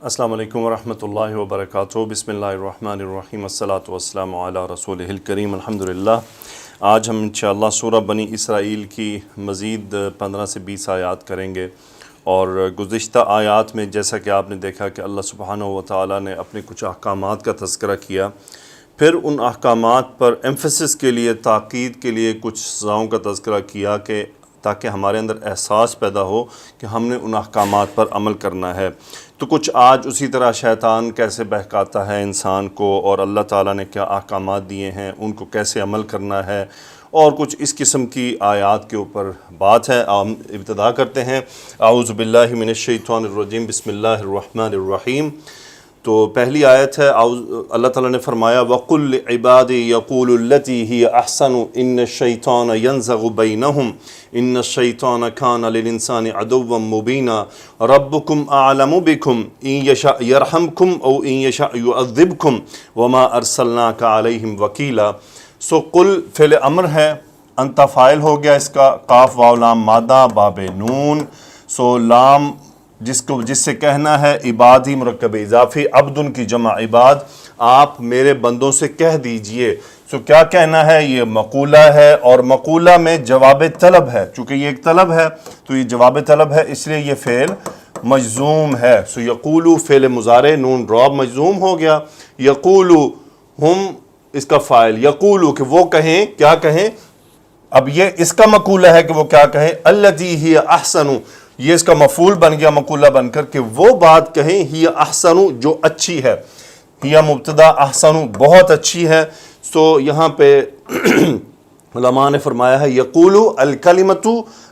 السلام علیکم ورحمۃ اللہ وبرکاتہ۔ بسم اللہ الرحمن الرحیم، الصلاۃ والسلام علی رسولہ الکریم، الحمدللہ۔ آج ہم انشاءاللہ سورہ بنی اسرائیل کی مزید 15 سے 20 آیات کریں گے، اور گزشتہ آیات میں جیسا کہ آپ نے دیکھا کہ اللہ سبحانہ و تعالیٰ نے اپنے کچھ احکامات کا تذکرہ کیا، پھر ان احکامات پر ایمفیسس کے لیے، تاکید کے لیے کچھ سزاؤں کا تذکرہ کیا کہ تاکہ ہمارے اندر احساس پیدا ہو کہ ہم نے ان احکامات پر عمل کرنا ہے۔ تو کچھ آج اسی طرح شیطان کیسے بہکاتا ہے انسان کو، اور اللہ تعالیٰ نے کیا احکامات دیے ہیں، ان کو کیسے عمل کرنا ہے، اور کچھ اس قسم کی آیات کے اوپر بات ہے۔ ہم ابتدا کرتے ہیں۔ اعوذ باللہ من الشیطان الرجیم، بسم اللہ الرحمن الرحیم۔ تو پہلی آیت ہے، اللہ تعالیٰ نے فرمایا وَقُلْ لِعِبَادِي يَقُولُ الَّتِي هِيَ أَحْسَنُ إِنَّ الشَّيْطَانَ يَنزَغُ بَيْنَهُمْ إِنَّ الشَّيْطَانَ كَانَ لِلْإِنسَانِ عَدُوًّا مُبِينًا رَبُّكُمْ أَعْلَمُ بِكُمْ إِن يَشَأْ يَرْحَمْكُمْ أَوْ إِن يَشَأْ يُعَذِّبْكُمْ وَمَا أَرْسَلْنَاكَ عَلَيْهِمْ وَكِيلًا۔ سو قل فعل امر ہے، انت فاعل ہو گیا اس کا، قاف واو لام مادہ باب نون، سو لام جس سے کہنا ہے عبادی مرکب اضافی، عبدن کی جمع عباد، آپ میرے بندوں سے کہہ دیجئے۔ سو کیا کہنا ہے؟ یہ مقولہ ہے، اور مقولہ میں جواب طلب ہے، چونکہ یہ ایک طلب ہے تو یہ جواب طلب ہے، اس لیے یہ فعل مجزوم ہے۔ سو یقولو فعل مضارع، نون راب مجزوم ہو گیا، یقولو ہم اس کا فاعل، یقولو کہ وہ کہیں، کیا کہیں؟ اب یہ اس کا مقولہ ہے کہ وہ کیا کہیں، التی ہی احسن، یہ اس کا مفعول بن گیا مقولہ بن کر، کہ وہ بات کہیں ہی احسن جو اچھی ہے، ہی مبتدا، احسن بہت اچھی ہے۔ سو یہاں پہ علماء نے فرمایا ہے یقولو الکلمۃ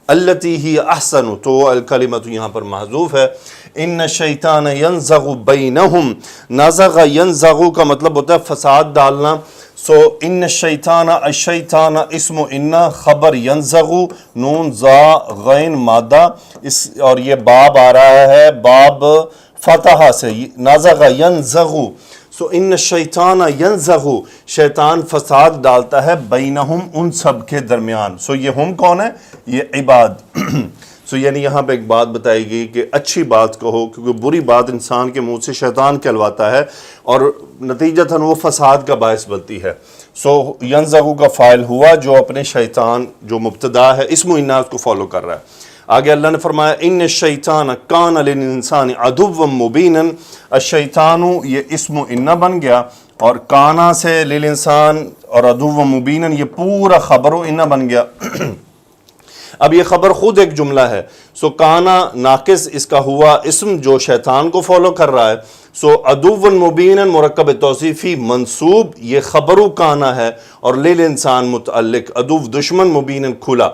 التی ہی احسن، تو الکلمۃ یہاں پر محذوف ہے۔ ان الشیطان ینزغ بینہم، نزغ ینزغ کا مطلب ہوتا ہے فساد ڈالنا۔ سو ان الشیطان، الشیطان اسم ان، خبر ینزغ، نون زا غین مادہ، اور یہ باب آ رہا ہے باب فتح سے، نزغ ینزغ۔ سو ان الشیطان ینزغ، شیطان فساد ڈالتا ہے، بینہم ان سب کے درمیان۔ سو یہ ہم کون ہے؟ یہ عباد۔ سو یعنی یہاں پہ ایک بات بتائی گئی کہ اچھی بات کہو، کیونکہ بری بات انسان کے منہ سے شیطان کہلواتا ہے، اور نتیجتاً وہ فساد کا باعث بنتی ہے۔ سو ینزغ کا فاعل ہوا جو اپنے شیطان، جو مبتدا ہے اسم انہ، اس کو فالو کر رہا ہے۔ آگے اللہ نے فرمایا ان الشیطان کان للانسان عدوا مبینا، الشیطان یہ اسم انہ بن گیا، اور کانا سے للانسان اور عدوا مبینا یہ پورا خبر انہ بن گیا۔ اب یہ خبر خود ایک جملہ ہے، سو کانا ناقص اس کا ہوا اسم جو شیطان کو فالو کر رہا ہے۔ سو عدو مبینا مرکب توصیفی منصوب، یہ خبرو کانا ہے، اور للانسان متعلق، عدو دشمن، مبینا کھلا۔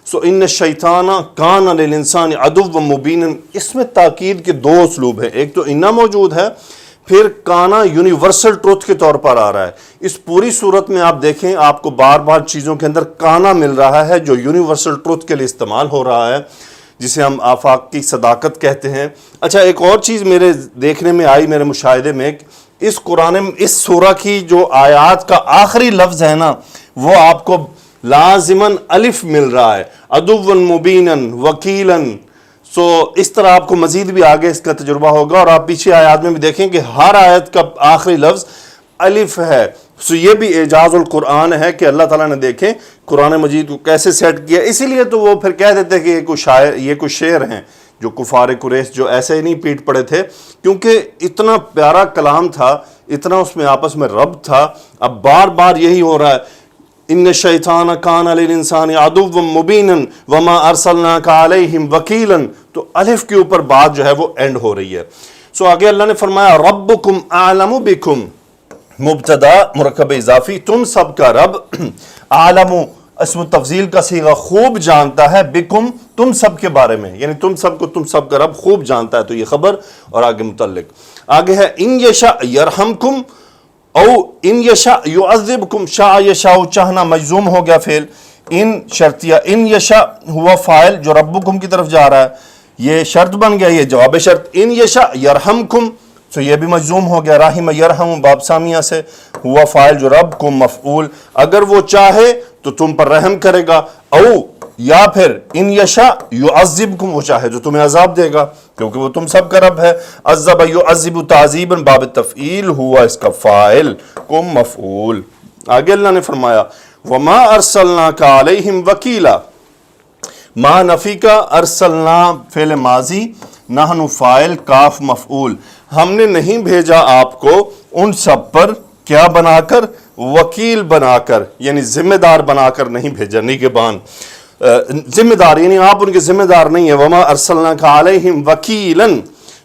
سو ان الشیطان کان للانسان عدوا مبینا، اس میں تاکید کے دو اسلوب ہیں، ایک تو انہ موجود ہے، پھر کانا یونیورسل ٹروتھ کے طور پر آ رہا ہے۔ اس پوری صورت میں آپ دیکھیں، آپ کو بار بار چیزوں کے اندر کانا مل رہا ہے جو یونیورسل ٹروتھ کے لیے استعمال ہو رہا ہے، جسے ہم آفاق کی صداقت کہتے ہیں۔ اچھا، ایک اور چیز میرے دیکھنے میں آئی، میرے مشاہدے میں، اس قرآن میں اس سورہ کی جو آیات کا آخری لفظ ہے نا، وہ آپ کو لازماً الف مل رہا ہے، عدوا مبینا وکیلاً۔ سو اس طرح آپ کو مزید بھی آگے اس کا تجربہ ہوگا، اور آپ پیچھے آیات میں بھی دیکھیں کہ ہر آیت کا آخری لفظ الف ہے۔ سو یہ بھی اعجاز القرآن ہے کہ اللہ تعالیٰ نے دیکھیں قرآن مجید کو کیسے سیٹ کیا۔ اسی لیے تو وہ پھر کہہ دیتے کہ یہ کوئی شعر ہیں، جو کفار قریش جو ایسے ہی نہیں پیٹ پڑے تھے، کیونکہ اتنا پیارا کلام تھا، اتنا اس میں آپس میں ربط تھا۔ اب بار بار یہی ہو رہا ہے، ان الشیطان کان للانسان عدوا مبینا وما ارسلناک علیہم وکیلا، تو الف کے اوپر بات جو ہے وہ اینڈ ہو رہی ہے۔ سو آگے اللہ نے فرمایا ربکم اعلم بکم، مبتدا مرکب اضافی، تم سب کا رب، عالم اسم تفضیل کا صیغہ، خوب جانتا ہے، بکم تم سب کے بارے میں، یعنی تم سب کا رب خوب جانتا ہے، تو یہ خبر، اور آگے متعلق آگے ہے ان یشاء یرحمکم او ان یشاء یعذبکم، شاء یشاء چاہنا مجزوم ہو گیا فعل، ان شرطیہ، ان یشاء ہوا فاعل جو ربکم کی طرف جا رہا ہے، یہ شرط بن گیا، یہ جواب شرط، ان یشاء یرحمکم، سو یہ بھی مجزوم ہو گیا، رحم یرحم باب سامیہ سے، ہوا فاعل جو رب کو مفعول، اگر وہ چاہے تو تم پر رحم کرے گا، او یا پھر ان یشا یعذبکم، وہ چاہے تو تمہیں عذاب دے گا کیونکہ وہ تم سب کا رب ہے. عذب یعذب تعذیبا باب تفعیل ہوا اس کا فاعل کم مفعول. آگے اللہ نے فرمایا وما ارسلناک علیہم وکیلا، ما نفی کا، ارسلنا فعل ماضی، نحن فاعل، کاف مفعول. ہم نے نہیں بھیجا آپ کو ان سب پر کیا بنا کر، وکیل بنا کر، یعنی ذمہ دار بنا کر نہیں بھیجا، نگہبان ذمہ دار، یعنی آپ ان کے ذمہ دار نہیں ہیں. وما ارسلناک علیہم وکیلا،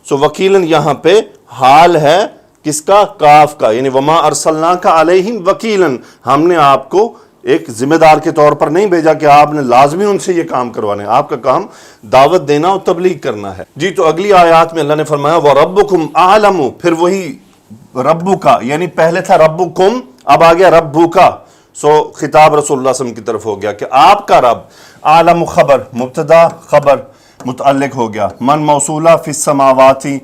سو وکیلا یہاں پہ حال ہے کس کا، کاف کا، یعنی وما ارسلناک علیہم وکیلا، ہم نے آپ کو ایک ذمہ دار کے طور پر نہیں بھیجا کہ آپ نے لازمی ان سے یہ کام کروانے، آپ کا کام دعوت دینا اور تبلیغ کرنا ہے. جی تو اگلی آیات میں اللہ نے فرمایا وَرَبُّكُمْ أَعْلَمُ، پھر وہی ربو کا، یعنی پہلے تھا ربکم، اب آ گیا ربو کا. سو خطاب رسول اللہ صلی اللہ علیہ وسلم کی طرف ہو گیا کہ آپ کا رب. عالم خبر، مبتدا خبر متعلق ہو گیا، من موصولہ فی السماواتی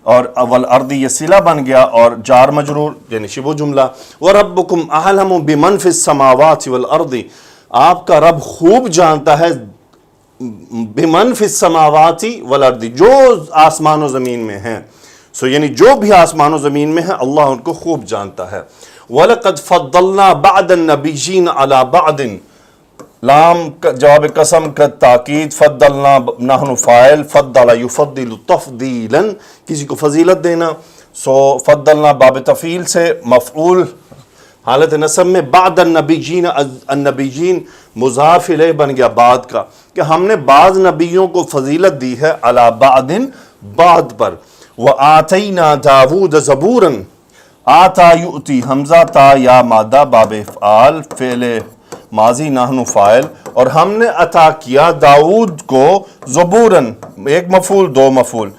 اور والارض یہ صلہ بن گیا اور جار مجرور یعنی شبہ جملہ. وَرَبُّكُمْ أَعْلَمُ بِمَنْ فِي السَّمَاوَاتِ وَالْأَرْضِ، آپ کا رب خوب جانتا ہے بِمَنْ فِي السَّمَاوَاتِ وَالْأَرْضِ، جو آسمان و زمین میں ہیں. سو یعنی جو بھی آسمان و زمین میں ہے اللہ ان کو خوب جانتا ہے. وَلَقَدْ فَضَّلْنَا بَعْدَ النَّبِيِّينَ عَلَى بَعْدٍ، لام جواب قسم کا تاکید، فضلنا نحن فاعل، فضل یفضل تفضیلا، کسی کو فضیلت دینا. سو فضلنا باب تفعیل سے مفعول حالت نصب میں، بعد النبیین، النبیین مضاف الیہ بن گیا بعد کا، کہ ہم نے بعض نبیوں کو فضیلت دی ہے علی بعد، بعد پر. وآتینا داود زبورا، آتا یؤتی حمزہ تا یا مادہ باب افعال، فعل ماضی نحن فاعل، اور ہم نے عطا کیا داؤد کو زبوراً، ایک مفعول دو مفعول.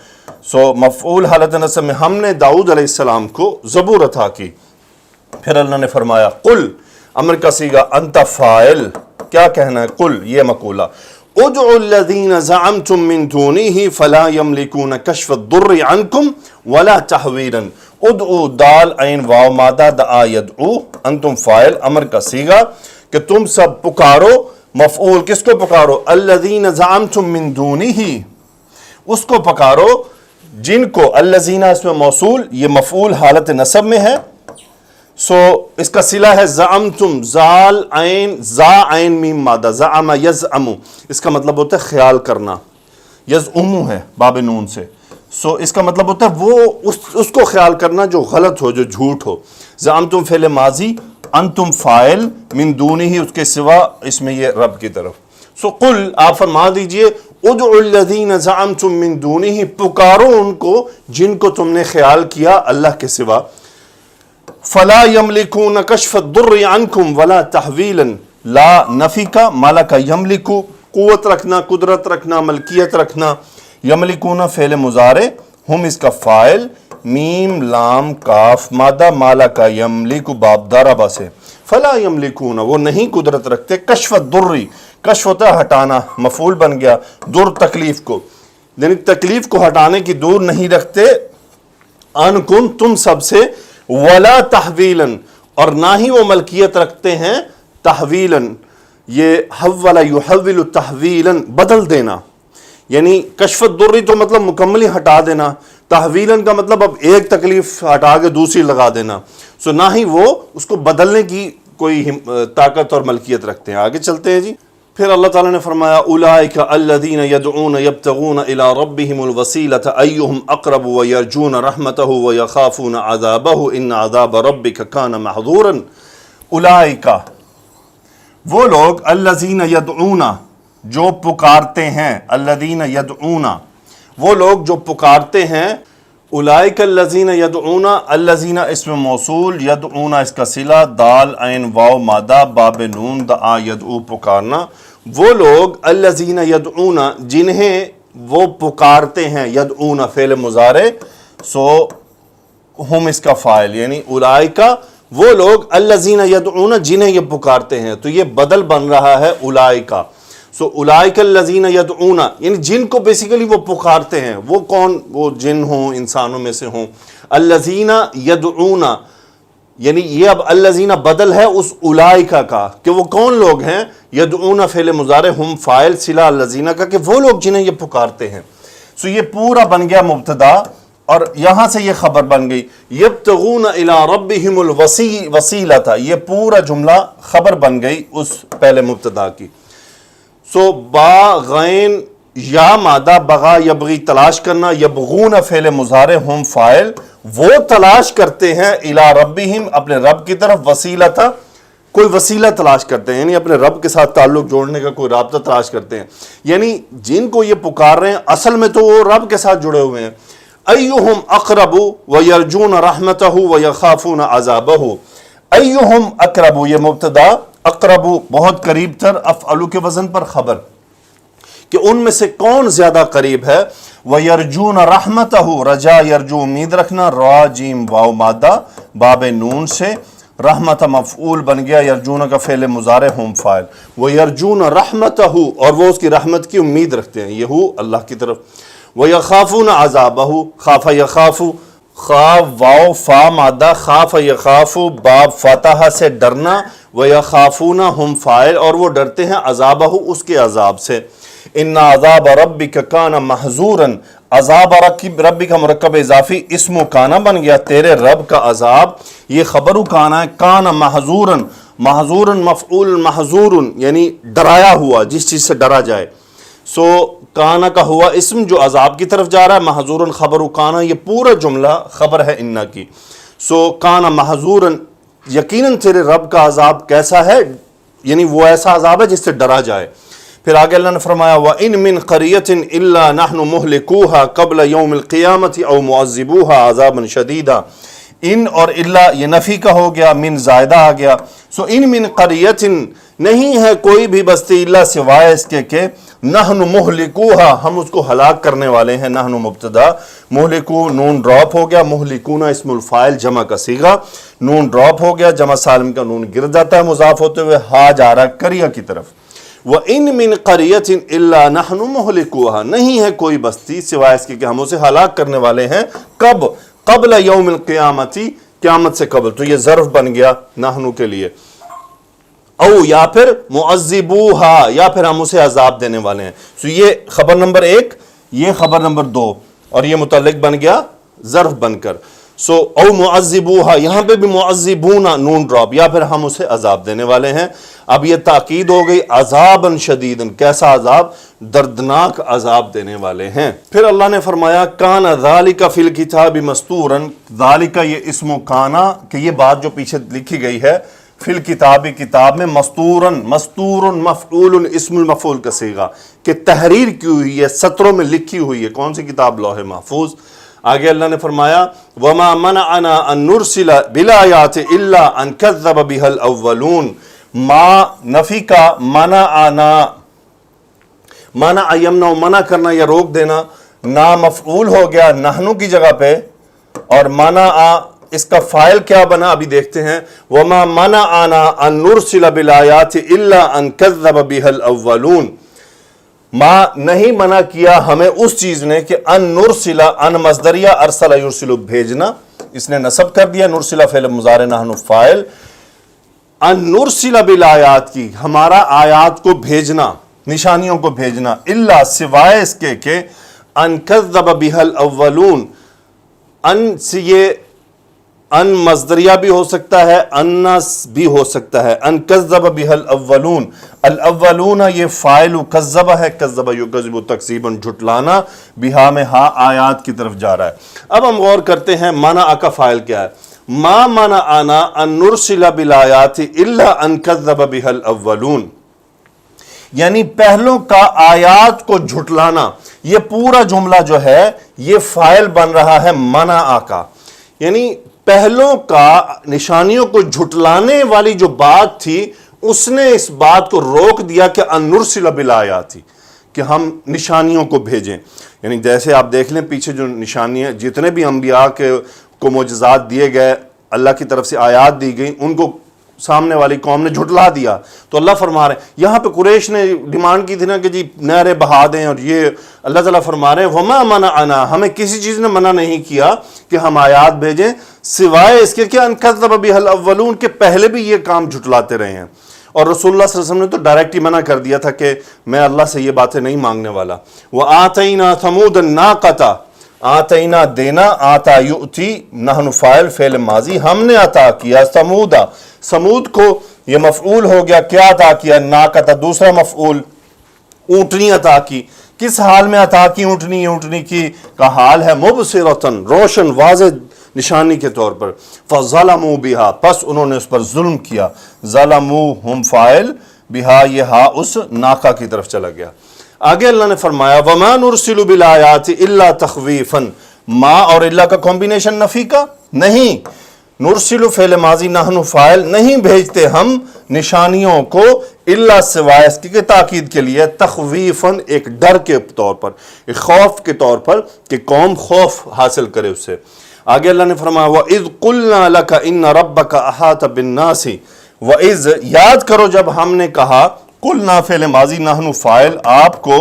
سو مفعول حالت نصب میں ہم نے داؤد علیہ السلام کو زبور عطا کی. پھر اللہ نے فرمایا قل، امر کا صیغہ، انت فاعل، کیا کہنا ہے، قل یہ مقولہ، ادعوا الذین زعمتم من دونه فلا یملکون کشف الضر عنکم ولا تحویلا. ادعو دال عین واو مادہ دعا یدعو، انتم فاعل، امر کا صیغہ کہ تم سب پکارو، مفعول کس کو پکارو، الذین زعمتم من دونہ، اس کو پکارو جن کو، الذین اس میں موصول، یہ مفعول حالت نصب میں ہے. سو اس کا صلہ ہے زعمتم، زال عین زا عین میم مادہ، زعم یزعم، اس کا مطلب ہوتا ہے خیال کرنا، یزعم ہے باب نون سے. سو اس کا مطلب ہوتا ہے وہ اس کو خیال کرنا جو غلط ہو، جو جھوٹ ہو. زعمتم فعل ماضی، انتم فاعل، من دونہ اس کے سوا، اس میں یہ رب کی طرف. سو قل آپ فرما دیجئے ادعوا الذین زعمتم من دونہ، پکارو ان کو جن کو تم نے خیال کیا اللہ کے سوا. فلا یملکون کشف الضر عنکم ولا تحویلا، لا نفی کا، مالک یملکو قوت رکھنا، قدرت رکھنا، ملکیت رکھنا. یملکون فعل مضارع، ہم اس کا فاعل، میم لام کاف مادہ، مالک یملک باب ضرب سے. فلا یملکون وہ نہیں قدرت رکھتے، کشف الضر، کشف ہوتا ہے ہٹانا، مفعول بن گیا، در تکلیف کو، یعنی تکلیف کو ہٹانے کی دور نہیں رکھتے، عنکم تم سب سے، ولا تحویلا اور نہ ہی وہ ملکیت رکھتے ہیں، تحویلا یہ حول یحول تحویلا بدل دینا، یعنی کشف الضر تو مطلب مکملی ہٹا دینا، تحویلاً کا مطلب اب ایک تکلیف ہٹا کے دوسری لگا دینا. سو نہ ہی وہ اس کو بدلنے کی کوئی طاقت اور ملکیت رکھتے ہیں. آگے چلتے ہیں جی. پھر اللہ تعالیٰ نے فرمایا اولئک الذین یدعون یبتغون الی ربہم الوسیلۃ ایہم اقرب ویرجون رحمتہ ویخافون عذابہ ان عذاب ربک کان محذورا. اولئک وہ لوگ، الذین یدعون جو پکارتے ہیں، الذین یدعون وہ لوگ جو پکارتے ہیں، اولئک الذین یدعون، الذین اسم موصول، یدعون اس کا صلہ، دال عین واو مادہ باب نون دعا یدعو پکارنا. وہ لوگ الذین یدعون جنہیں وہ پکارتے ہیں، یدعون فعل مضارع، سو ہم اس کا فاعل، یعنی اولئک وہ لوگ، الذین یدعون جنہیں یہ پکارتے ہیں، تو یہ بدل بن رہا ہے اولئک. سو اولئک الذین یدعون یعنی جن کو بیسیکلی وہ پکارتے ہیں، وہ کون، وہ جن ہوں، انسانوں میں سے ہوں. الذین یدعون یعنی یہ اب الذین بدل ہے اس اولئکا کا کہ وہ کون لوگ ہیں، یدعون فعل مضارع ہم فاعل صلہ الذین کا کہ وہ لوگ جنہیں یہ پکارتے ہیں. سو یہ پورا بن گیا مبتدا اور یہاں سے یہ خبر بن گئی یبتغون الی ربہم الوسیلۃ، یہ پورا جملہ خبر بن گئی اس پہلے مبتدا کی. سو با غین یا مادہ بغا یبغی تلاش کرنا، یبغون فعل مضارع ہم فاعل، وہ تلاش کرتے ہیں الی ربہم اپنے رب کی طرف، وسیلۃ کوئی وسیلہ تلاش کرتے ہیں، یعنی اپنے رب کے ساتھ تعلق جوڑنے کا کوئی رابطہ تلاش کرتے ہیں. یعنی جن کو یہ پکار رہے ہیں اصل میں تو وہ رب کے ساتھ جڑے ہوئے ہیں. ایہم اقرب ویرجون رحمتہ ویخافون عذابہ. ایہم اقرب یہ مبتدا، اقرب بہت قریب تر، افعلوا کے وزن پر خبر کہ ان میں سے کون زیادہ قریب ہے. وَيَرْجُونَ رَحْمَتَهُ رجا یرجو امید رکھنا، را جیم واو مادہ باب نون سے، رحمت مفعول بن گیا، یرجون کا فعل مضارع ہم فاعل. وَيَرْجُونَ رَحْمَتَهُ اور وہ اس کی رحمت کی امید رکھتے ہیں، یہ ہو اللہ کی طرف. وَيَخَافُونَ عَذَابَهُ خاف یخاف، خاف واو فا مادہ، خاف یخاف باب فاتحہ سے ڈرنا، وَيَخَافُونَ ہم فاعل اور وہ ڈرتے ہیں عذابہ اس کے عذاب سے. ان عذاب ربک کان محذورا، عذاب ربک کا مرکب اضافی اسم کانا بن گیا، تیرے رب کا عذاب یہ خبر کانا ہے. کان محذورا، محذورا مفعول محذور یعنی ڈرایا ہوا، جس چیز سے ڈرا جائے. سو کانا کا ہوا اسم جو عذاب کی طرف جا رہا ہے، محذورا خبر کانا، یہ پورا جملہ خبر ہے انا کی. سو کانا محذورا یقیناً تیرے رب کا عذاب کیسا ہے، یعنی وہ ایسا عذاب ہے جس سے ڈرا جائے. پھر آگے اللہ نے فرمایا وَإِن مِّن قَرْيَةٍ إِلَّا نَحْنُ مُهْلِكُوهَا قَبْلَ يَوْمِ الْقِيَامَةِ أَوْ مُعَذِّبُوهَا عَذَابًا شَدِيدًا. ان اور اللہ یہ نفی کا ہو گیا، من زائدہ آ گیا. سو ان من قریۃ نہیں ہے کوئی بھی بستی اللہ سوائے اس کے کہ نحن مہلکوہا ہم اس کو ہلاک کرنے والے ہیں. نحن مبتدا، مہلکو نون ڈراپ ہو گیا، مہلکونا اسم الفاعل جمع کا صیغہ، نون ڈراپ ہو گیا، جمع سالم کا نون گر جاتا ہے مضاف ہوتے ہوئے، ہا جا رہا قریہ کی طرف. وَإِن مِّن قَرْيَةٍ إِلَّا نَحْنُ مُهْلِكُوهَا نہیں ہے کوئی بستی سوائے اس کے کہ ہم اسے ہلاک کرنے والے ہیں. کب؟ قبل یوم القیامتی، قیامت سے قبل. تو یہ ظرف بن گیا نحنو کے لیے. او یا پھر معذبوہا یا پھر ہم اسے عذاب دینے والے ہیں. سو یہ خبر نمبر 1، یہ خبر نمبر 2 اور یہ متعلق بن گیا ظرف بن کر. سو او معذبوہا یہاں پہ بھی معذبونا نون ڈراپ، یا پھر ہم اسے عذاب دینے والے ہیں. اب یہ تاکید ہو گئی عذابا شدیدا، کیسا عذاب؟ دردناک عذاب دینے والے ہیں. پھر اللہ نے فرمایا کان ذالک فی الکتاب مستورا، ذالک یہ اسم کانا کہ یہ بات جو پیچھے لکھی گئی ہے فی الکتاب کتاب میں، مستورن مستور مفعول اسم المفعول کا صیغہ کہ تحریر کی ہوئی ہے، سطروں میں لکھی ہوئی ہے. کون سی کتاب؟ لوح محفوظ. آگے اللہ نے فرمایا وَمَا مَنَعَنَا أَن نُرْسِلَ بِالْآيَاتِ إِلَّا أَن كَذَّبَ بِهَا الْأَوَّلُونَ. ما نفی کا منعنا، منع یمنع منع کرنا یا روک دینا، نا مفعول ہو گیا نحنو کی جگہ پہ، اور منع اس کا فائل کیا بنا ابھی دیکھتے ہیں. وَمَا مَنَعَنَا أَن نُرْسِلَ بِالْآيَاتِ إِلَّا أَن كَذَّبَ بِهَا الْأَوَّلُونَ. ما نہیں منع کیا ہمیں اس چیز نے کہ ان نرسلہ، ان مصدریہ ارسل یرسل بھیجنا، اس نے نصب کر دیا، نرسلہ فعل مضارع نحن فاعل. ان نرسلہ بالآیات کی ہمارا آیات کو بھیجنا، نشانیوں کو بھیجنا، الا سوائے اس کے کہ ان کذب بها الاولون. ان سے یہ ان مصدریہ بھی ہو سکتا ہے، انس بھی ہو سکتا ہے. ان کذب بها الاولون، الاولون یہ فاعل کذب ہے، کذب یکذب تکذیبا جھٹلانا، بہا میں ہا آیات کی طرف جا رہا ہے. اب ہم غور کرتے ہیں منع کا فاعل کیا ہے. ما منعنا ان نرسل بالآیات الا ان کذب بها الاولون، یعنی پہلوں کا آیات کو جھٹلانا. یہ پورا جملہ جو ہے یہ فاعل بن رہا ہے منع کا، یعنی پہلوں کا نشانیوں کو جھٹلانے والی جو بات تھی اس نے اس بات کو روک دیا کہ ان نرسل بالآیات، کہ ہم نشانیوں کو بھیجیں. یعنی جیسے آپ دیکھ لیں پیچھے جو نشانیاں، جتنے بھی انبیاء کو معجزات دیے گئے، اللہ کی طرف سے آیات دی گئی، ان کو سامنے والی قوم نے جھٹلا دیا. تو اللہ فرما رہے ہیں, یہاں پہ قریش نے ڈیمانڈ کی تھی نا کہ جی نہریں بہا دیں, اور یہ اللہ تعالیٰ فرما رہے ہیں وما منعنا, ہمیں کسی چیز نے منع نہیں کیا کہ ہم آیات بھیجیں سوائے اس کے کہ ان کذب بها الاولون, کے پہلے بھی یہ کام جھٹلاتے رہے ہیں. اور رسول اللہ صلی اللہ علیہ وسلم نے تو ڈائریکٹ ہی منع کر دیا تھا کہ میں اللہ سے یہ باتیں نہیں مانگنے والا. وآتینا ثمود الناقۃ, آتینا دینا, آتا یؤتی نحن فاعل فعل ماضی, ہم نے عطا کیا سمودا, سمود کو, یہ مفعول ہو گیا, کیا عطا کیا, ناقۃ دوسرا مفعول, اونٹنی عطا کی. کس حال میں عطا کی اونٹنی؟ اونٹنی کی کا حال ہے مبصرۃن, روشن واضح نشانی کے طور پر. فظلموا بها, پس انہوں نے اس پر ظلم کیا. ظلموا ہم فاعل, بها یہ ہا اس ناقہ کی طرف چلا گیا. آگے اللہ نے فرمایا وما نرسل بالآیات الا تخویفا, ما اور الا کا کمبینیشن نفی کا نہیں. نرسل فعل ماضی, نحن فاعل, نہیں بھیجتے ہم نشانیوں کو الا سوائے اس کی تاکید کے لیے, تخویفا ایک ڈر کے طور پر, ایک خوف کے طور پر کہ قوم خوف حاصل کرے اس سے. آگے اللہ نے فرمایا وَإِذْ قُلْنَا لَكَ إِنَّ رَبَّكَ أَحَاطَ بِالنَّاسِ, وَإِذْ یاد کرو جب ہم نے کہا, قُلْنَا فعل ماضی نحن فاعل, آپ کو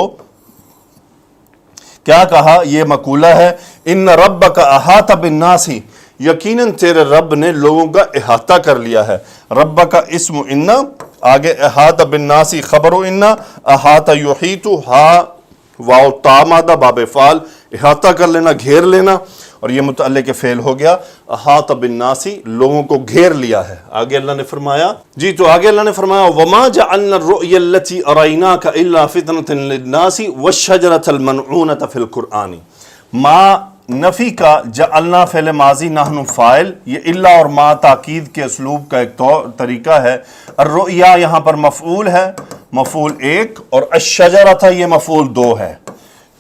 کیا کہا, یہ مقولہ ہے, إِنَّ رَبَّكَ أَحَاطَ بِالنَّاسِ, یقیناً تیرے رب نے لوگوں کا احاطہ کر لیا ہے. رب کا اسم ان, آگے احاطہ بالناس خبر و ان, احاطہ یحیط, ہا واو تا مادہ باب فعل, احاطہ کر لینا, گھیر لینا, اور یہ متعلق فعل ہو گیا. احاطہ بالناس, لوگوں کو گھیر لیا ہے. آگے اللہ نے فرمایا جی, تو آگے اللہ نے فرمایا وما جعلنا الرؤيا التي اريناك الا فتنة للناس والشجرة الملعونة في القرآن. ما نفی کا, جعلنا فعل ماضی نحن فاعل, یہ الا اور ما تاکید کے اسلوب کا ایک طریقہ ہے. الرؤیا یہاں پر مفعول ہے, مفعول ایک, اور الشجرہ تھا یہ مفعول دو ہے.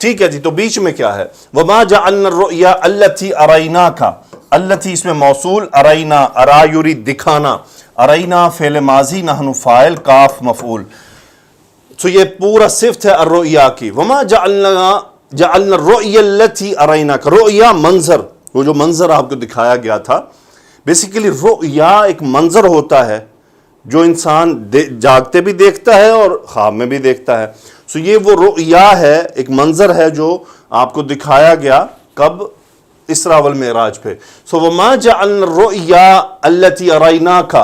ٹھیک ہے جی, تو بیچ میں کیا ہے, وما جعلنا الرؤیا التي اریناک, التي اس میں موصول, ارینا ارا یرید دکھانا, ارینا فعل ماضی نحن فاعل, کاف مفعول. تو یہ پورا صفت ہے الرؤیا کی. وما جعلنا الرؤیا التي اریناک, رؤیا منظر, وہ جو منظر آپ کو دکھایا گیا تھا. بیسیکلی رؤیا ایک منظر ہوتا ہے جو انسان جاگتے بھی دیکھتا ہے اور خواب میں بھی دیکھتا ہے. سو یہ وہ رؤیا ہے, ایک منظر ہے جو آپ کو دکھایا گیا کب, اسراء والمعراج پہ. سو وما جعلنا الرؤیا التي اریناک,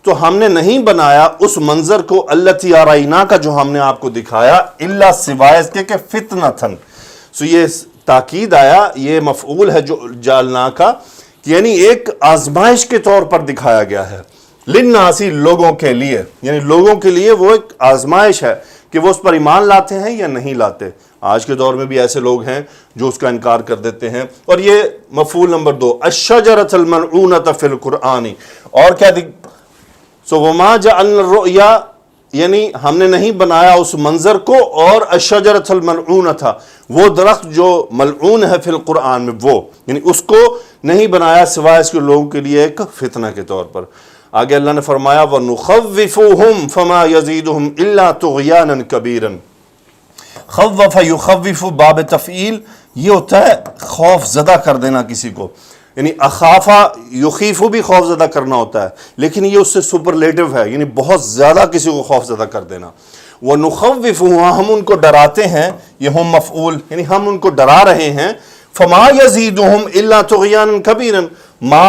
تو ہم نے نہیں بنایا اس منظر کو, التي اریناک جو ہم نے آپ کو دکھایا, الا سوائے اس کے کہ فتنةً. سو یہ تاکید آیا, یہ مفعول ہے جو جعلنا کا, یعنی ایک آزمائش کے طور پر دکھایا گیا ہے. للناس, لوگوں کے لیے, یعنی لوگوں کے لیے وہ ایک آزمائش ہے کہ وہ اس پر ایمان لاتے ہیں یا نہیں لاتے. آج کے دور میں بھی ایسے لوگ ہیں جو اس کا انکار کر دیتے ہیں. اور یہ مفعول نمبر 2, الشجرۃ الملعونۃ فی القرآن. اور کیا سو وما جعلنا الرؤیا, یعنی ہم نے نہیں بنایا اس منظر کو, اور الشجرۃ الملعونۃ, وہ درخت جو ملعون ہے فی القرآن میں, وہ یعنی اس کو نہیں بنایا سوائے اس کے لوگوں کے لیے ایک فتنہ کے طور پر. آگے اللہ نے فرمایا وَنُخَوِّفُهُمْ فَمَا يَزِيدُهُمْ إِلَّا طُغْيَانًا كَبِيرًا. خوف یخوف باب تفعیل, یہ ہوتا ہے خوف زدہ کر دینا کسی کو, یعنی اخافا یخیفو بھی خوف زدہ کرنا ہوتا ہے, لیکن یہ اس سے سپرلیٹو ہے, یعنی بہت زیادہ کسی کو خوف زدہ کر دینا. وَنُخَوِّفُهُمْ, ہم ان کو ڈراتے ہیں, یہ ہم مفعول, یعنی ہم ان کو ڈرا رہے ہیں. فَمَا يَزِيدُهُمْ إِلَّا طُغْيَانًا كَبِيرًا, ما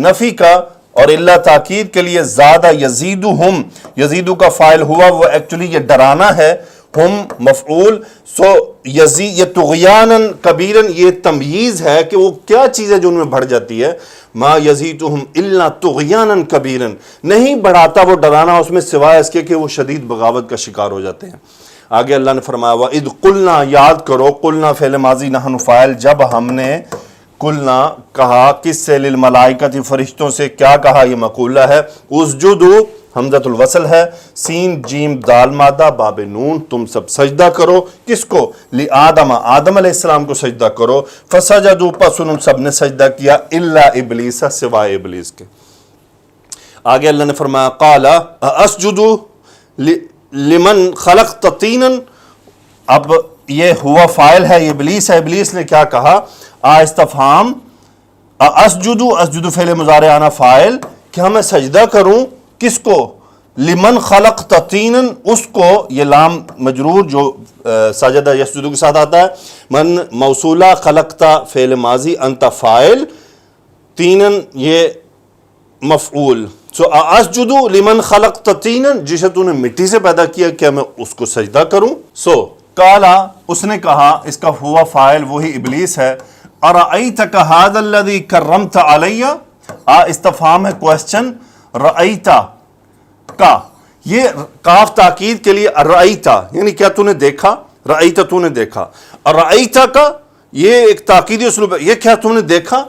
نفی کا اور اللہ تاکید کے لیے, زیادہ, یزیدہم, یزیدو کا فاعل ہوا, وہ ایکچولی یہ ڈرانا ہے, ہم مفعول. سو یزید, یہ طغیاناً کبیراً, یہ تمییز ہے کہ وہ کیا چیز ہے جو ان میں بڑھ جاتی ہے. ما یزیدہم الا طغیاناً کبیراً, نہیں بڑھاتا وہ ڈرانا اس میں سوائے اس کے کہ وہ شدید بغاوت کا شکار ہو جاتے ہیں. آگے اللہ نے فرمایا وَإِذْ قُلْنَا, یاد کرو, قُلْنَا فعل ماضی نحن فاعل, جب ہم نے قلنا کہا, کس سے, للملائکۃ, فرشتوں سے. کیا کہا, یہ مقولہ ہے. اسجدوا, حمزۃ الوصل ہے, سین جیم دال مادہ باب نون, تم سب سجدہ کرو. کس کو, لآدم, آدم علیہ السلام کو سجدہ کرو. فسجدوا, پس ان سب نے سجدہ کیا, الا ابلیس, سوائے ابلیس کے. آگے اللہ نے فرمایا قال اسجد لمن خلقت طینا, اب یہ ہوا فاعل ہے, یہ ابلیس ہے. ابلیس نے کیا کہا, استفہام, اسجد, اسجد فعل مضارع آنا فاعل, کہ میں سجدہ کروں کس کو؟ لمن خلقت طینا، اس کو، یہ لام مجرور جو سجدہ یسجد کے ساتھ آتا ہے، من موصولہ، خلقتا فعل ماضی، انت فاعل، طینا یہ مفعول. سو اسجد لمن خلقت طینا، جسے تو نے مٹی سے پیدا کیا، کیا میں اس کو سجدہ کروں؟ سو قالا، اس نے کہا، اس کا ہوا فاعل وہی ابلیس ہے. ارأیتک ھذا الذی کرمت علی، استفہام ہے کوسچن، رأیتا کا، یہ کاف تاکید کے لیے، رأیتا یعنی کیا تو نے دیکھا، رأیتا تو نے دیکھا، رأیتا کا یہ ایک تاکیدی اسلوب ہے، یہ کیا تو نے دیکھا.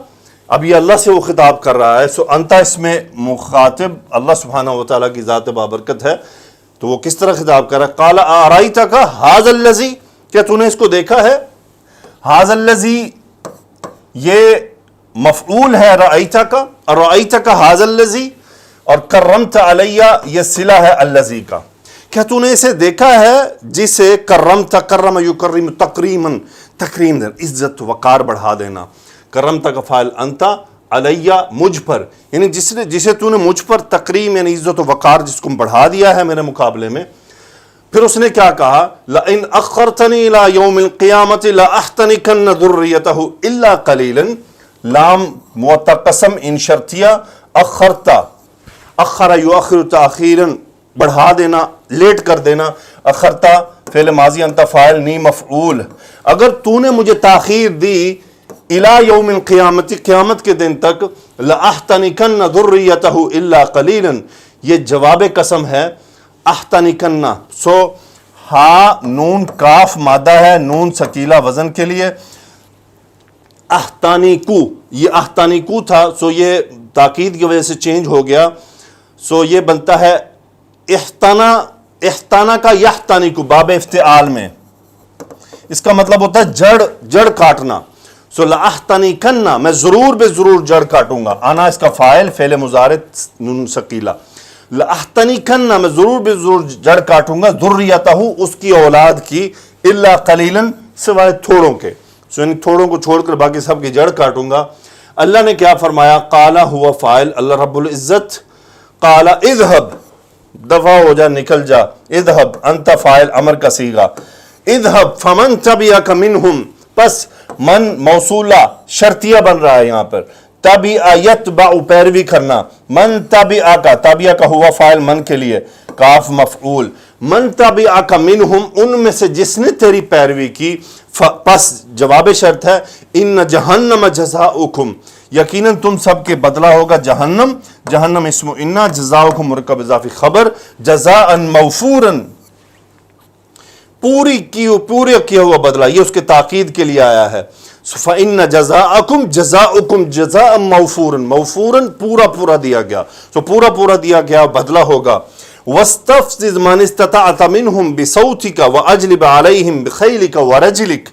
اب یہ اللہ سے وہ خطاب کر رہا ہے. سو انتا اس میں مخاطب اللہ سبحانہ وتعالیٰ کی ذات بابرکت ہے، تو وہ کس طرح خطاب کر رہا ہے؟ قال ارأیتک ھذا الذی، کیا تو نے اس کو دیکھا ہے؟ ھذا الذی یہ مفعول ہے رأیتک کا، ارأیتک ھذا الذی، اور کرمت علی یہ صلہ ہے الذی کا. کیا تو نے اسے دیکھا ہے جسے کرمت، کرم یکرم تکریما، تکریم دینا، عزت وقار بڑھا دینا. کرمت کا فاعل انت، علی مجھ پر، یعنی جسے تو نے مجھ پر تکریم یعنی عزت و وقار جس کو بڑھا دیا ہے میرے مقابلے میں. پھر اس نے کیا کہا؟ لئن اخرتنی الی یوم القیامۃ لاحتنکن ذریتہ الا قلیلا، لام معطا قسم ان شرطیہ، اخرتا، اخر یؤخر تاخیرا بڑھا دینا، لیٹ کر دینا، اخرتا فعل ماضی، انت فاعل، نی مفعول. اگر تو نے مجھے تاخیر دی الی یوم القیامت، قیامت کے دن تک، لاحتنکن ذریتہ الا قلیلا، یہ جواب قسم ہے، احتنکن. سو ہا نون کاف مادہ ہے، نون ثقیلہ وزن کے لیے، احتانیکو، یہ احتانیکو تھا، سو یہ تاکید کی وجہ سے چینج ہو گیا. سو یہ بنتا ہے احتنا، احتانا کا یحتانیکو باب افتعال میں، اس کا مطلب ہوتا ہے جڑ کاٹنا. سو لاحتنکن، میں ضرور بے ضرور جڑ کاٹوں گا. آنا اس کا فاعل، فعل مضارع نون ثقیلہ، لاحتنکن میں ضرور بے ضرور جڑ کاٹوں گا، ذریتہ اس کی اولاد کی، الا قلیلا سوائے تھوڑوں کے. سو یعنی تھوڑوں کو چھوڑ کر باقی سب کی جڑ کاٹوں گا. اللہ نے کیا فرمایا؟ قال ہوا فاعل، اللہ رب العزت، قال اذهب، دفع ہو جا، نکل جا، اذهب انت فاعل امر کا صیغہ، اذهب فمن تبعک منہم، پس من موصولہ شرطیہ بن رہا ہے یہاں پر، تبع یتبع پیروی کرنا، من تبعک، تبع کا ہوا فاعل من کے لیے، کاف مفعول، من تبعک منہم ان میں سے جس نے تیری پیروی کی، پس جواب شرط ہے، ان جہنم جزاؤکم، یقیناً تم سب کے بدلہ ہوگا جہنم. جہنم اسم انا، جزاؤکم مرکب اضافی خبر، جزاء موفورا پورے کیا ہوا بدلہ، یہ اس کے تاکید کے لیے آیا ہے. فَإِنَّ جَزَاءَكُمْ جَزَاؤُكُمْ جَزَاءً مَوْفُورًا، موفوراً پورا دیا گیا، تو پورا دیا گیا بدلہ ہوگا. وَاسْتَفْزِزْ مَنِ اسْتَطَعْتَ مِنْهُمْ بِصَوْتِكَ وَأَجْلِبْ عَلَيْهِمْ بِخَيْلِكَ وَرَجْلِكَ.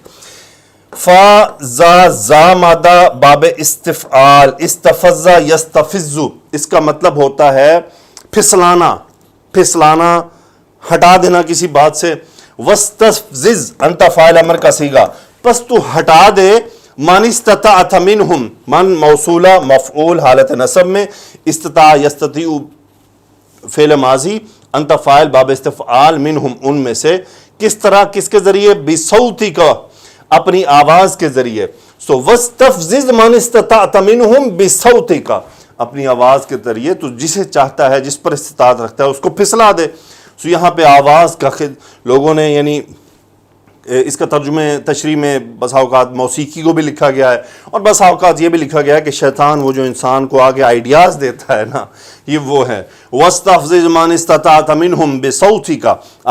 زا مادہ باب استفعال، استفز یستفز، اس کا مطلب ہوتا ہے پھسلانا، ہٹا دینا کسی بات سے. وَاسْتَفْزِزْ انت فاعل امر کا صیغہ، پس تو ہٹا دے، من استطاعت منہم، من موصولہ مفعول حالت نصب میں، استطاع یستطیع فعل ماضی، انت فاعل باب استفعال، منہم ان میں سے. کس طرح، کس کے ذریعے؟ بصوتی کا، اپنی آواز کے ذریعے. سو وَاسْتَفْزِزْ مَنِ اسْتَطَعْتَ مِنْهُمْ بِصَوْتِكَ، اپنی آواز کے ذریعے تو جسے چاہتا ہے، جس پر استطاعت رکھتا ہے اس کو پھسلا دے. سو یہاں پہ آواز کا لوگوں نے یعنی اس کا ترجمے تشریح میں بسا اوقات موسیقی کو بھی لکھا گیا ہے، اور بسا اوقات یہ بھی لکھا گیا ہے کہ شیطان وہ جو انسان کو آگے آئیڈیاز دیتا ہے نا، یہ وہ ہے. وَاسْتَفْزِزْ مَنِ اسْتَطَعْتَ مِنْهُمْ بِصَوْتِكَ.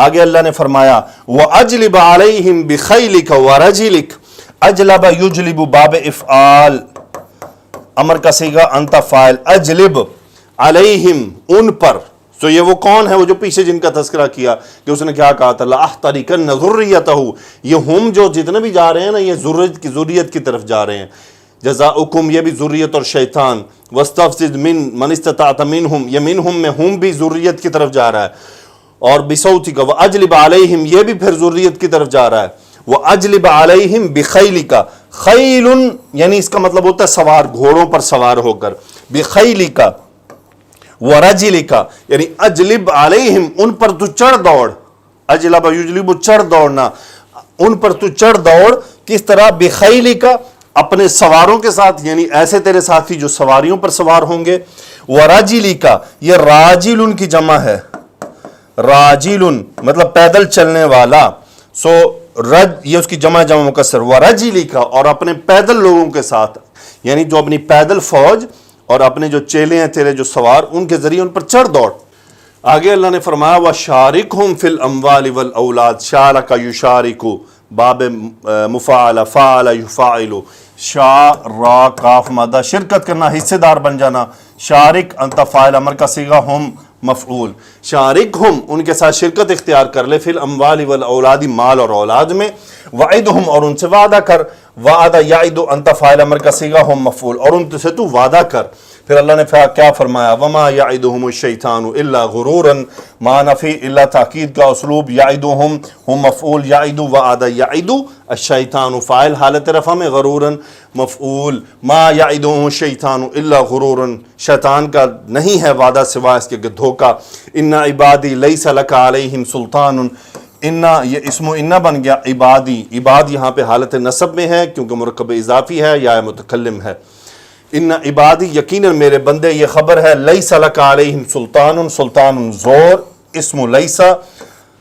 آگے اللہ نے فرمایا وَأَجْلِبْ عَلَيْهِمْ بِخَيْلِكَ وَرَجِلِكَ. اجلب یجلب باب افعال، امر کا صیغہ انت فاعل، اجلب علیہم ان پر. تو یہ وہ کون ہے؟ وہ جو پیچھے جن کا تذکرہ کیا کہ اس نے کیا کہا تھا، لَأَحْتَرِكَنَّ ذُرِّيَّتَهُ. یہ ہم جو جتنے بھی جا رہے ہیں نا، یہ ذریت کی طرف جا رہے ہیں. جزاؤکم یہ بھی ذریت اور شیطان. وَاسْتَفْزِزْ مَنِ اسْتَطَعْتَ مِنْهُمْ، یہ منہم میں ہم بھی ذریت کی طرف جا رہا ہے. اور بِصَوْتِكَ وَأَجْلِبْ عَلَيْهِمْ یہ بھی پھر ذریت کی طرف جا رہا ہے. وَأَجْلِبْ عَلَيْهِمْ بِخَيْلِكَ، خیل یعنی اس کا مطلب ہوتا ہے سوار، گھوڑوں پر سوار ہو کر. بِخَيْلِكَ ورجلکا یعنی اجلب علیہم ان پر تو چڑھ دوڑ، اجلب یجلب چڑھ دوڑنا، ان پر تو چڑھ دوڑ کس طرح؟ بخیلکا اپنے سواروں کے ساتھ، یعنی ایسے تیرے ساتھی جو سواریوں پر سوار ہوں گے، وراجلکا یہ راجل کی جمع ہے، راجل مطلب پیدل چلنے والا، سو رج یہ اس کی جمع مکسر، ورجلکا اور اپنے پیدل لوگوں کے ساتھ، یعنی جو اپنی پیدل فوج اور اپنے جو چیلے ہیں تیرے جو سوار، ان کے ذریعے ان پر چڑھ دوڑ۔ آگے اللہ نے فرمایا وَشَارِكْهُمْ فِي الْأَمْوَالِ وَالْأَوْلَادِ، شارک یشارک باب مفاعل فاعل یفاعل، شا را کاف مادہ، شرکت کرنا، حصے دار بن جانا، شارک انت فاعل امر کا صیغہ، ہم مفعول، شارکہم ان کے ساتھ شرکت اختیار کر لے، فی الاموال والاولاد مال اور اولاد میں، وعدہم اور ان سے وعدہ کر، وعدہ یعد انت فاعل امر کا صیغہ، ہم مفعول، اور ان سے تو وعدہ کر۔ پھر اللہ نے کیا فرمایا وما یعدہم الشیطان الا غرورا، ما نفی الا تاکید کا اسلوب، یعدہم ہم مفعول، یعد وعدہ یعد الشیطان فاعل حالت رفع میں، غرورا مفعول، ما یعدہم الشیطان الا غرورا شیطان کا نہیں ہے وعدہ سوا اس کے دھوکہ، ان عبادی لیس لک علیہم سلطان، انا یہ اسم و انا بن گیا، عبادی، عباد یہاں پہ حالت نصب میں ہے کیونکہ مرکب اضافی ہے یا متکلم ہے، ان عبادی یقیناً میرے بندے، یہ خبر ہے، لیس لک علیہم سلطان، سلطان زور، اسم لیس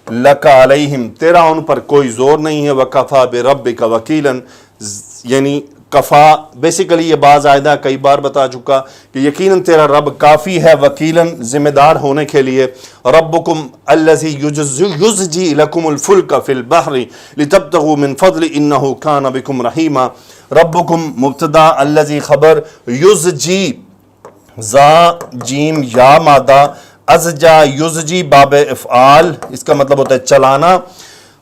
لک علیہم تیرا ان پر کوئی زور نہیں ہے، وکفا بربک وکیلا یعنی کفا بیسیکلی یہ بعض آیدہ کئی بار بتا چکا کہ یقیناً تیرا رب کافی ہے، وکیلاً ذمہ دار ہونے کے لیے، ربکم الذی یزجی لکم الفلک فی البحر لتبتغوا من فضل انہ کان بکم رحیما، ربکم مبتدا الذی خبر، یزجی زا جیم یا مادہ، ازجا یزجی باب افعال، اس کا مطلب ہوتا ہے چلانا،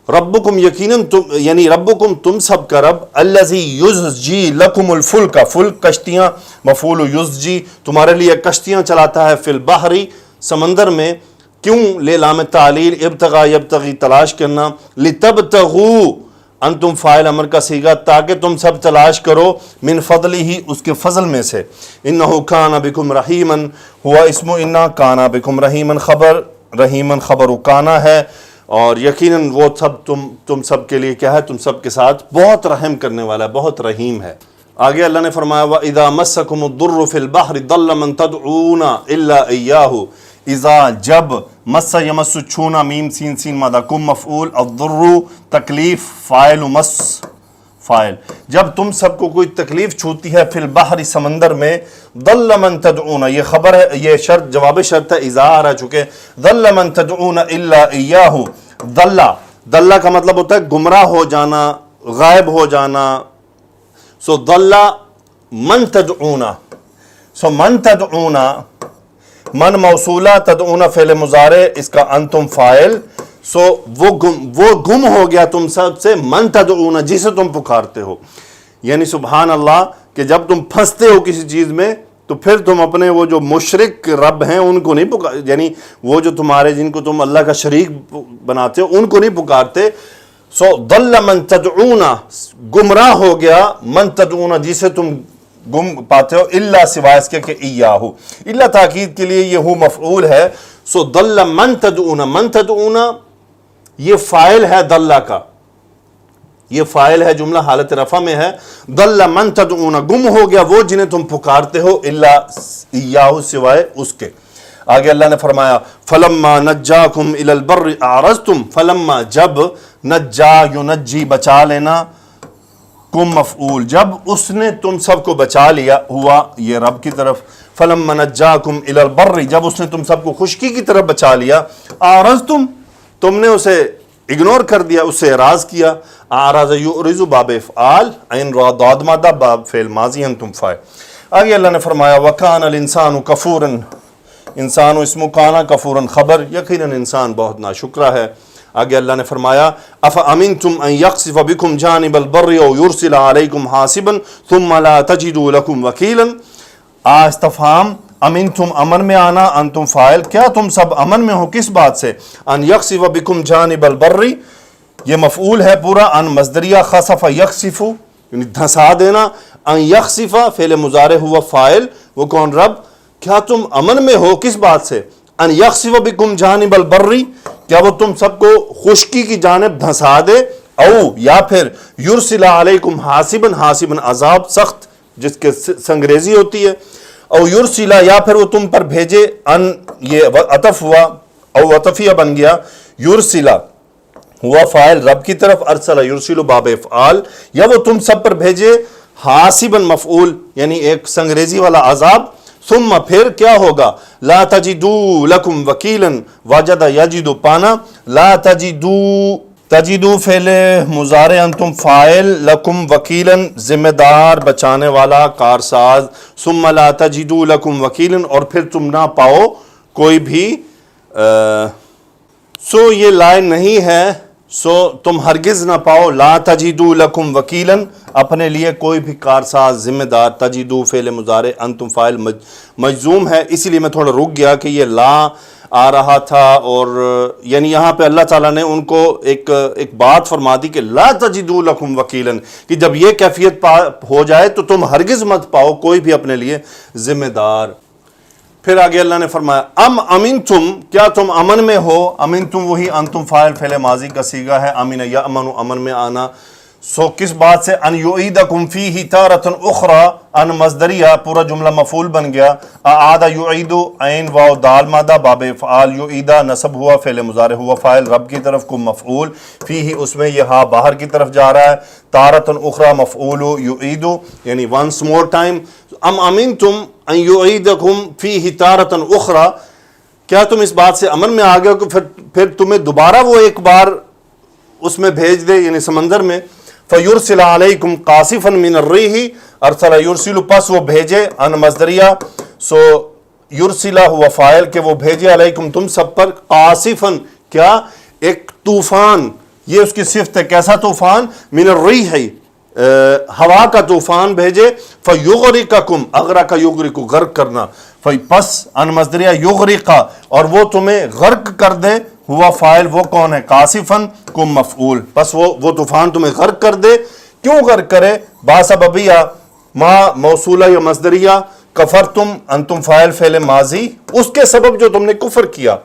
ربکم یقیناً تم یعنی ربکم تم سب کا رب، الذی یزجی لکم الفلک، فلک کشتیاں، مفعول یزجی تمہارے لیے کشتیاں چلاتا ہے، فی البحر سمندر میں، کیوں؟ لام تعلیل، ابتغاء یبتغی تلاش کرنا، لتبتغوا انتم فاعل امر کا صیغہ تاکہ تم سب تلاش کرو، من فضلہ ہی اس کے فضل میں سے، انہ کان بکم رحیما ہوا اسم انا، کان بکم رحیما خبر، رحیما خبر کانا ہے، اور یقیناً وہ سب تم سب کے لیے کیا ہے؟ تم سب کے ساتھ بہت رحم کرنے والا ہے، بہت رحیم ہے۔ آگے اللہ نے فرمایا وَإِذَا مَسَّكُمُ الضُّرُّ فِي الْبَحْرِ ضَلَّ مَن تَدْعُونَ إِلَّا إِيَّاهُ، اذا جب، مس یمس چھونا، میم سین سین مادہ، کم مفعول، الضر تکلیف، فاعل مس فاعل، جب تم سب کو کوئی تکلیف چھوتی ہے، فی البحر سمندر میں، ضل من تدعون یہ خبر ہے، یہ شرط جواب شرط ہے، اذا آ رہا چکے، ضل من تدعون الا ایاہ، ضل کا مطلب ہوتا ہے گمراہ ہو جانا، غائب ہو جانا، سو ضل من تدعون، سو من تدعون، من موصولہ، تدعون فعل مضارع، اس کا انتم فاعل، سو وہ گم ہو گیا تم سب سے، من تدعون جسے تم پکارتے ہو، یعنی سبحان اللہ کہ جب تم پھنستے ہو کسی چیز میں تو پھر تم اپنے وہ جو مشرک رب ہیں ان کو نہیں پکار، یعنی وہ جو تمہارے جن کو تم اللہ کا شریک بناتے ہو ان کو نہیں پکارتے، سو ضل من تدعون گمراہ ہو گیا، من تدعون جسے تم گم پاتے ہو، الا سوائے اس کے کہ ایاہ، الا تاکید کے لیے یہ ہو مفعول ہے، سو ضل من تدعون، من تدعون یہ فاعل ہے ضل کا، یہ فاعل ہے، جملہ حالت رفع میں ہے، ضل من تدعون گم ہو گیا وہ جنہیں تم پکارتے ہو، الا ایاہ سوائے اس کے۔ آگے اللہ نے فرمایا فلما نجاکم الی البر اعرضتم، فلما جب، نجا ینجی بچا لینا، کم مفعول جب اس نے تم سب کو بچا لیا، ہوا یہ رب کی طرف، فلما نجاکم الی البر جب اس نے تم سب کو خشکی کی طرف بچا لیا، اعرضتم تم نے اسے اگنور کر دیا، اس سے اعراض کیا، اعراض یعرض باب افعال، عین را ضاد مادہ، باب فعل ماضی انتم فاعل۔ آگے اللہ نے فرمایا وکان الانسان کفورا، انسان اسم کانا، کفورا خبر، یقیناً انسان بہت ناشکرا ہے۔ آگے اللہ نے فرمایا افامنتم ان یخسف بکم جانب البر او یرسل علیکم حاصبا ثم لا تجدوا لکم وکیلا، استفہام امنتم امن میں آنا، انتم فاعل، کیا تم سب امن میں ہو کس بات سے؟ ان یخسف بکم جانب البر یہ مفعول ہے پورا، ان مصدریہ، خسف یخسف یعنی دھسا دینا، ان یخسف فعل مضارع ہوا فاعل، وہ کون؟ رب، کیا تم امن میں ہو کس بات سے؟ ان یخسف بکم جانب البری، کیا وہ تم سب کو خشکی کی جانب دھنسا دے، او یا پھر یرسل علیکم حاسبا، حاسبا عذاب سخت جس کے سنگریزی ہوتی ہے، او یرسلا یا پھر وہ تم پر بھیجے، ان یہ عطف ہوا او عطفیہ بن گیا، یرسلا ہوا فاعل رب کی طرف، ارسل یرسل باب افعال، یا وہ تم سب پر بھیجے حاسبا مفعول یعنی ایک سنگریزی والا عذاب، ثم پھر کیا ہوگا، لا تجدو لکم وکیلا، وجد یجد پانا، لا تجدو فعل مضارع انتم فاعل، لکم وکیلا ذمہ دار بچانے والا کارساز، ثم لا تجدو لکم وکیلا اور پھر تم نہ پاؤ کوئی بھی سو یہ لائن نہیں ہے، سو تم ہرگز نہ پاؤ، لا تجدو لکم وکیلا اپنے لیے کوئی بھی کارساز ذمہ دار، تجدو فعل مضارع انتم فاعل مجزوم ہے، اسی لیے میں تھوڑا رک گیا کہ یہ لا آ رہا تھا، اور یعنی یہاں پہ اللہ تعالیٰ نے ان کو ایک بات فرما دی کہ لا تجدو لکم وکیلا، کہ جب یہ کیفیت ہو جائے تو تم ہرگز مت پاؤ کوئی بھی اپنے لیے ذمہ دار۔ پھر آگے اللہ نے فرمایا ام امنتم، کیا تم امن میں ہو، امنتم وہی انتم فاعل فعل ماضی کا صیغہ ہے، امن یامن امن میں آنا، سو کس بات سے، ان یعیدکم فیہ تارۃ اخری، ان مصدریہ پورا جملہ مفعول بن گیا، اعاد یعید عین واو دال مادہ باب افعال، یعیدہ نصب ہوا فعل مضارع ہوا فاعل رب کی طرف کو مفعول، فیہ اس میں یہ ہا باہر کی طرف جا رہا ہے، تارۃ اخری مفعول یعید یعنی ونس مور ٹائم، ام امنتم ان یعیدکم فیہ تارۃ اخری، کیا تم اس بات سے امن میں آ گئے کہ پھر تمہیں دوبارہ وہ ایک بار اس میں بھیج دے یعنی سمندر میں، فَيُرْسِلَ عَلَيْكُمْ قَاصِفًا مِّنَ الرِّيحِ، ارسل یرسل پس وہ بھیجے، ان مصدریہ، سو یرسلہ ہوا فاعل کہ وہ بھیجے، علیکم تم سب پر، قاصفاً کیا ایک طوفان، یہ اس کی صفت ہے، کیسا طوفان، من الریح ہوا کا طوفان بھیجے، فَيُغْرِقَكُمْ اغرق یغرق غرق کرنا، پس ان مصدریہ یغرق اور وہ تمہیں غرق کر دے، ہوا فاعل وہ کون ہے، قاصفاً کو مفعول، بس وہ طوفان تمہیں غرق کر دے، کیوں غرق کرے، باسببیہ ما موصولہ یا مصدریہ، کفرتم انتم فاعل فعل ماضی اس کے سبب جو تم نے کفر کیا،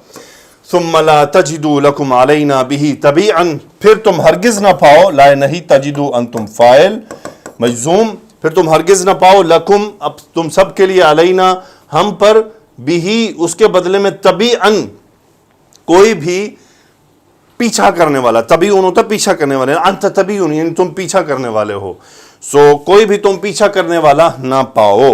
ثم لا تجدوا لکم علینا بہ تبیعا پھر تم ہرگز نہ پاؤ، لا نہیں تجدوا انتم فاعل مجزوم، پھر تم ہرگز نہ پاؤ لکم اب تم سب کے لیے، علینا ہم پر، بہ اس کے بدلے میں، تبیعا کوئی بھی پیچھا کرنے والا، تبیعون ہوتا پیچھا کرنے والے، انت تبیعون یعنی تم پیچھا کرنے والے ہو، سو کوئی بھی تم پیچھا کرنے والا نہ پاؤ۔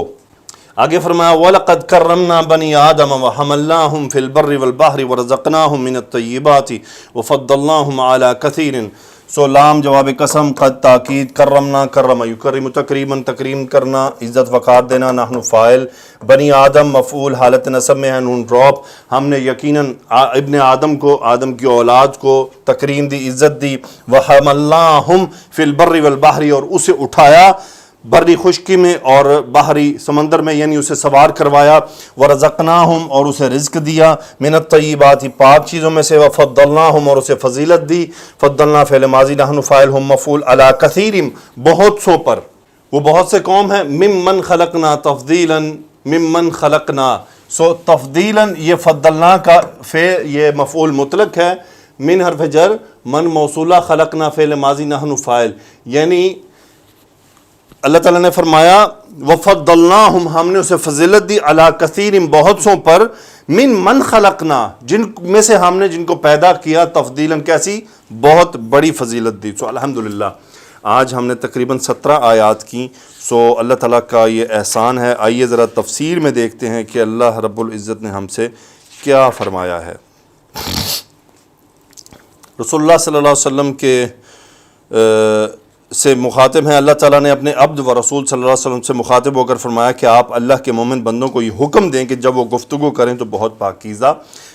آگے فرمایا وَلَقَدْ كَرَّمْنَا بَنِي آدَمَ وَحَمَلْنَاهُمْ فِي الْبَرِّ وَالْبَحْرِ وَرَزَقْنَاهُمْ مِنَ الطَّيِّبَاتِ وَفَضَّلْنَاهُمْ عَلَى كَثِيرٍ، سو لام جواب قسم، قد تاکید، کرمنا کرم یکرم تکریما تکریم کرنا، عزت وقار دینا، نحن فاعل، بنی آدم مفعول حالت نصب میں ہے، نون ڈراپ، ہم نے یقیناً ابن آدم کو، آدم کی اولاد کو تکریم دی، عزت دی، وحملناہم فی البر والبحر اور اسے اٹھایا بری خشکی میں اور بحری سمندر میں یعنی اسے سوار کروایا، ورزقناہم اور اسے رزق دیا، من الطیبات پاک چیزوں میں سے، وفضلناہم اور اسے فضیلت دی، فضلنا فعل ماضی، نحن فاعل ہم مفعول، علی کثیر بہت سو پر، وہ بہت سے قوم ہیں، ممن خلقنا تفضیلا، ممن خلقنا، سو تفضیلا یہ فضلنا کا یہ مفعول مطلق ہے، من حرف جر، من موصولہ، خلقنا فعل ماضی، نحن فاعل، یعنی اللہ تعالیٰ نے فرمایا وَفَضَّلْنَاهُمْ ہم نے اسے فضیلت دی، عَلَى كَثِيرٍ بہت سو پر، من خلقنا جن میں سے ہم نے جن کو پیدا کیا، تفضیلاً کیسی بہت بڑی فضیلت دی۔ سو الحمدللہ آج ہم نے تقریباً 17 آیات کی، سو اللہ تعالیٰ کا یہ احسان ہے۔ آئیے ذرا تفسیر میں دیکھتے ہیں کہ اللہ رب العزت نے ہم سے کیا فرمایا ہے۔ رسول اللہ صلی اللہ علیہ وسلم کے سے مخاطب ہیں، اللہ تعالیٰ نے اپنے عبد و رسول صلی اللہ علیہ وسلم سے مخاطب ہو کر فرمایا کہ آپ اللہ کے مومن بندوں کو یہ حکم دیں کہ جب وہ گفتگو کریں تو بہت پاکیزہ،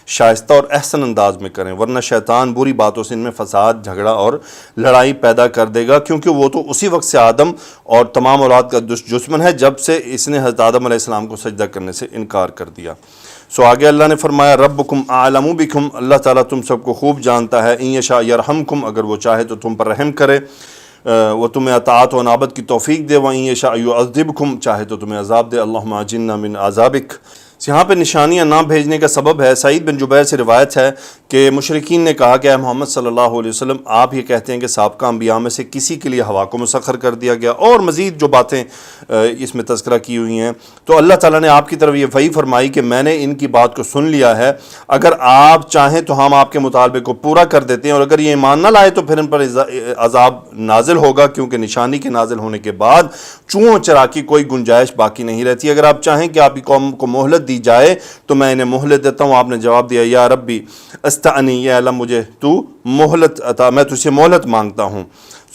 شائستہ اور احسن انداز میں کریں، ورنہ شیطان بری باتوں سے ان میں فساد، جھگڑا اور لڑائی پیدا کر دے گا، کیونکہ وہ تو اسی وقت سے آدم اور تمام اولاد کا دشمن ہے جب سے اس نے حضرت آدم علیہ السلام کو سجدہ کرنے سے انکار کر دیا۔ سو آگے اللہ نے فرمایا ربکم اعلم بکم، اللہ تعالیٰ تم سب کو خوب جانتا ہے، ان یشاء یرحمکم اگر وہ چاہے تو تم پر رحم کرے، وہ تمہیں اطاعت و انابت کی توفیق دے، وَإِن يَشَاء يُعَذِّبْكُمْ چاہے تو تمہیں عذاب دے، اللہم اجرنا من عذابک۔ یہاں پہ نشانیاں نہ بھیجنے کا سبب ہے، سعید بن جبیر سے روایت ہے کہ مشرکین نے کہا کہ اے محمد صلی اللہ علیہ وسلم آپ یہ کہتے ہیں کہ سابقہ انبیاء میں سے کسی کے لیے ہوا کو مسخر کر دیا گیا، اور مزید جو باتیں اس میں تذکرہ کی ہوئی ہیں، تو اللہ تعالیٰ نے آپ کی طرف یہ وحی فرمائی کہ میں نے ان کی بات کو سن لیا ہے، اگر آپ چاہیں تو ہم آپ کے مطالبے کو پورا کر دیتے ہیں، اور اگر یہ ایمان نہ لائے تو پھر ان پر عذاب نازل ہوگا، کیونکہ نشانی کے نازل ہونے کے بعد چوں چرا کی کوئی گنجائش باقی نہیں رہتی۔ اگر آپ چاہیں کہ آپ کی قوم کو مہلت دی جائے تو میں انہیں مہلت دیتا ہوں۔ آپ نے جواب دیا یا ربی استعنی، یا اللہ مجھے تو مہلت عطا، میں تجھ سے مہلت مانگتا ہوں۔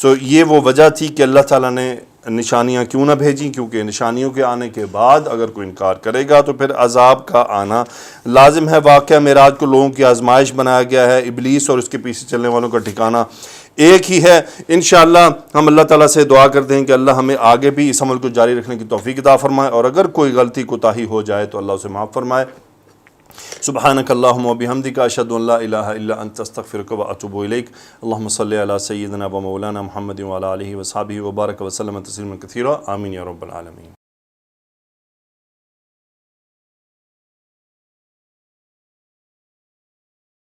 یہ وہ وجہ تھی کہ اللہ تعالیٰ نے نشانیاں کیوں نہ بھیجیں، کیونکہ نشانیوں کے آنے کے بعد اگر کوئی انکار کرے گا تو پھر عذاب کا آنا لازم ہے۔ واقعہ معراج کو لوگوں کی آزمائش بنایا گیا ہے، ابلیس اور اس کے پیچھے چلنے والوں کا ٹھکانہ ایک ہی ہے۔ انشاءاللہ ہم اللہ تعالیٰ سے دعا کرتے ہیں کہ اللہ ہمیں آگے بھی اس عمل کو جاری رکھنے کی توفیق عطا فرمائے، اور اگر کوئی غلطی کوتاہی ہو جائے تو اللہ اسے معاف فرمائے۔ سبحانک اللہم و بحمدک، اشہد ان لا الہ الا انت، استغفرک و اتوب الیک۔ اللہم صلی علی سیدنا و مولانا محمد و علی آلہ و صحبہ وبارک وسلم تسلیما کثیرا، آمین یا رب العالمین۔